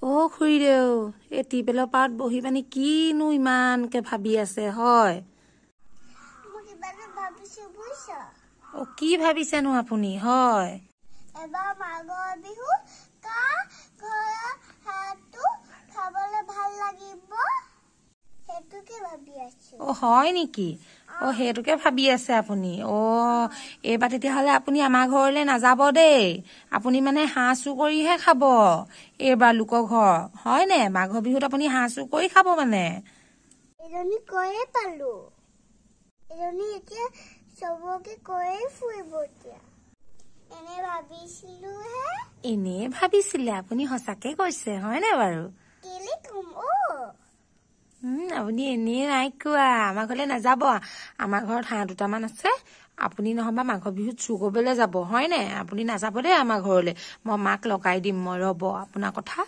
খুৰীদেউ এই টিপেলৰ পাৰত বহি পানি কিনো ইমানকে ভাবি আছে হয় কি ভাবিছেনো আপুনি হয় এবাৰ মাঘৰ বিহু কা ঘৰৰ হাতটো খাবলৈ ভাল লাগিব হেতুকে ভাবি আছো হয় নেকি হেতুকে ভাবি আছে আপুনি এইবাৰ তেতিয়াহলে আপুনি আমাৰ ঘৰলৈ নাযাব দেই আপুনি মানে হাঁহ চুৰ কৰিহে খাব এইবাৰ লোকৰ ঘৰ হয় নে মাঘৰ বিহুত আপুনি হাঁহ চুৰ কৰি খাব মানে এজনী কৈয়ে পালো এজনী এতিয়া সবকে কৈয়ে ফুৰিব এতিয়া এনে ভাবিছিলে আপুনি সঁচাকে কৈছে হয় নে বাৰু আপুনি এনেই নাই কোৱা আমাৰ ঘৰলৈ নাযাব আমাৰ ঘৰত হাঁহ দুটামান আছে আপুনি নহবা মাঘৰ বিহুত চুৰ কৰিবলৈ যাব হয় নে আপুনি নাযাব দেই আমাৰ ঘৰলৈ মই মাক লগাই দিম মই ৰ'ব আপোনাৰ কথা